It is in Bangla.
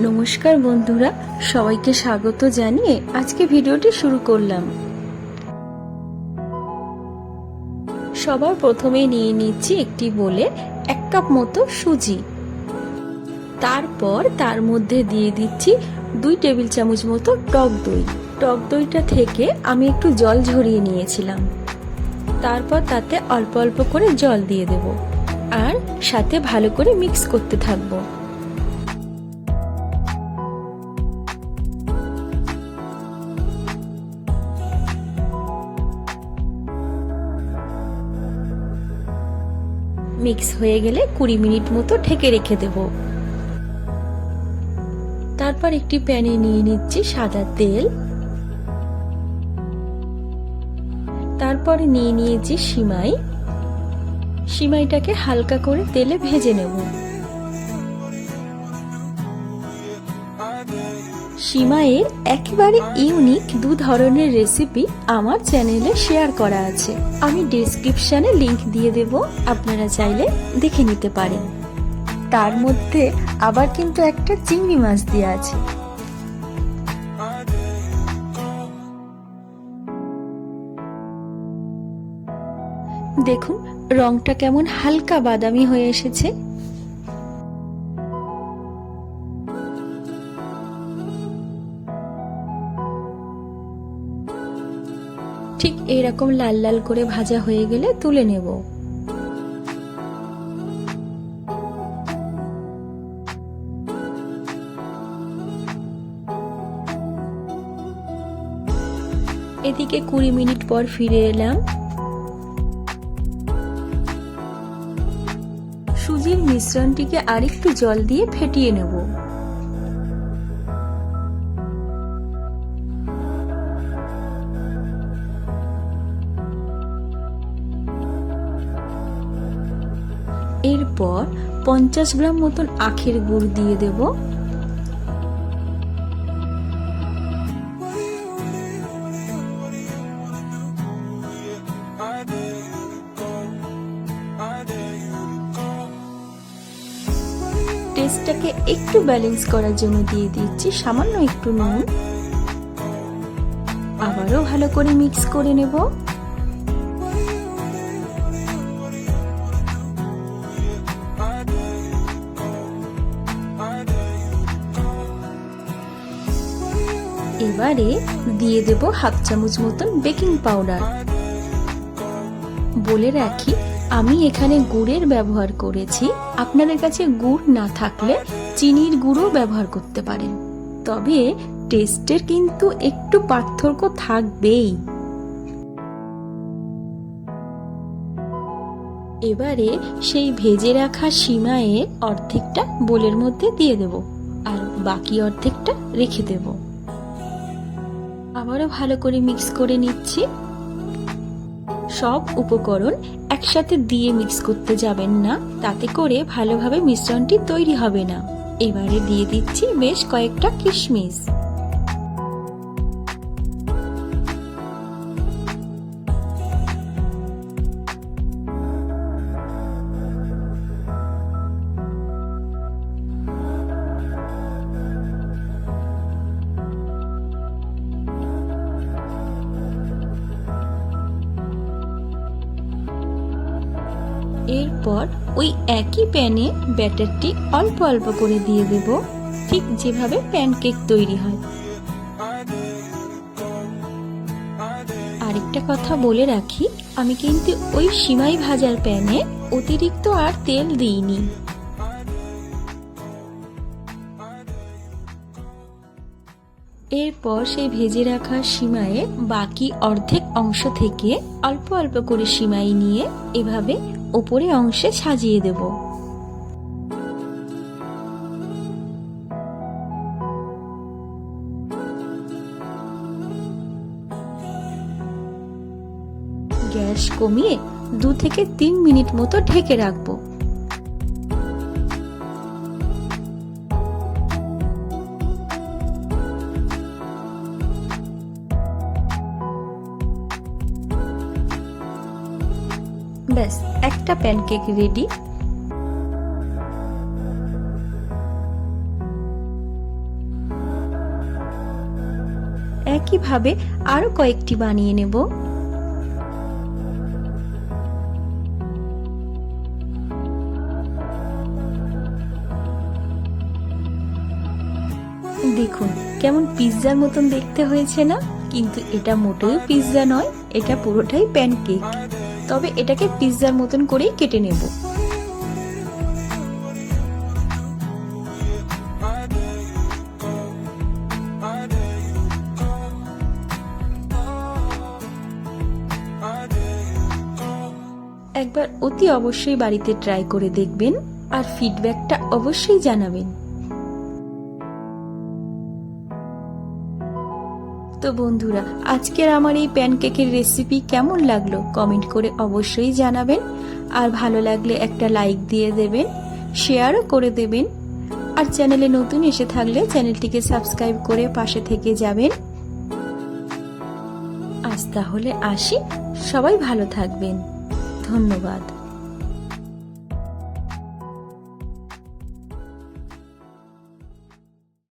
নমস্কার বন্ধুরা, সবাইকে স্বাগত জানিয়ে আজকে ভিডিওটি শুরু করলাম। সবার প্রথমে নিয়ে নিচ্ছি একটি বোলে 1 কাপ মতো সুজি। তারপর তার মধ্যে দিয়ে দিচ্ছি 2 টেবিল চামচ মতো টক দই। টক দইটা থেকে আমি একটু জল ঝরিয়ে নিয়েছিলাম। তারপর তাতে অল্প অল্প করে জল দিয়ে দেব আর সাথে ভালো করে মিক্স করতে থাকবো। মিক্স হয়ে গেলে 20 মিনিট মতো ঢেকে রেখে দেব। তারপর একটি প্যানে নিয়ে নিচ্ছি সাদা তেল। তারপরে নিয়ে নিয়েছি সিমাই। সিমাইটাকে হালকা করে তেলে ভেজে নেব। সিমাইয়ের একেবারে ইউনিক 2 ধরনের রেসিপি আমার চ্যানেলে শেয়ার করা আছে। আমি ডেসক্রিপশনে লিংক দিয়ে দেব, আপনারা চাইলে দেখে নিতে পারেন। তার মধ্যে আবার কিন্তু একটা চিংড়ি মাছ দেওয়া আছে। দেখুন রংটা কেমন হালকা বাদামি হয়ে এসেছে। ঠিক এরকম লাল লাল করে ভাজা হয়ে গেলে তুলে নেব। এদিকে 20 মিনিট পর ফিরে এলাম। সুজির মিশ্রণটিকে আরেকটু জল দিয়ে ফেটিয়ে নেব। এরপর 50 গ্রাম মতন আখের গুড় দিয়ে দেব। টেস্টটাকে একটু ব্যালেন্স করার জন্য দিয়ে দিচ্ছি সামান্য একটু নুন। আবারও ভালো করে মিক্স করে নেব। এবারে দিয়ে দেব হাফ চামচ মতন বেকিং পাউডার। বলে রাখি আমি এখানে গুড়ের ব্যবহার করেছি, আপনাদের কাছে গুড় না থাকলে চিনির গুঁড়ো ব্যবহার করতে পারেন। তবে টেস্টের কিন্তু একটু পার্থক্য থাকবেই। এবারে সেই ভেজে রাখা সিমাইয়ের অর্ধেকটা বোলের মধ্যে দিয়ে দেব আর বাকি অর্ধেকটা রেখে দেব। আবারও ভালো করে মিক্স করে নিচ্ছি। সব উপকরণ একসাথে দিয়ে মিক্স করতে যাবেন না, তাতে করে ভালোভাবে মিশ্রণটি তৈরি হবে না। এবারে দিয়ে দিচ্ছি বেশ কয়েকটা কিশমিশ। এরপর ওই একই প্যানে ব্যাটারটি অল্প অল্প করে দিয়ে দেব, ঠিক যেভাবে প্যানকেক তৈরি হয়। আরেকটা কথা বলে রাখি, আমি কিন্তু ওই সিমাই ভাজার প্যানে অতিরিক্ত আর তেল দিইনি। এরপর সেই ভেজে রাখা সিমাইয়ে বাকি অর্ধেক অংশ থেকে অল্প অল্প করে সিমাই নিয়ে এভাবে উপরে অংশে সাজিয়ে দেব। গ্যাস কমিয়ে 2 থেকে 3 মিনিট মতো ঢেকে রাখবো। ব্যাস একটা প্যানকেক রেডি। একইভাবে আরো কয়েকটি বানিয়ে নেব। দেখুন কেমন পিৎজার মতন দেখতে হয়েছে না? কিন্তু এটা মোটেও পিৎজা নয়, এটা পুরোটাই প্যানকেক। তবে এটাকে পিৎজার মতন করেই কেটে নেব। একবার অতি অবশ্যই বাড়িতে ট্রাই করে দেখবেন আর ফিডব্যাকটা অবশ্যই জানাবেন। তো বন্ধুরা, আজকের আমার এই প্যানকেকের রেসিপি কেমন লাগলো কমেন্ট করে অবশ্যই জানাবেন। আর ভালো লাগলে একটা লাইক দিয়ে দেবেন, শেয়ারও করে দেবেন। আর চ্যানেলে নতুন এসে থাকলে চ্যানেলটিকে সাবস্ক্রাইব করে পাশে থেকে যাবেন। আজ তাহলে আসি, সবাই ভালো থাকবেন। ধন্যবাদ।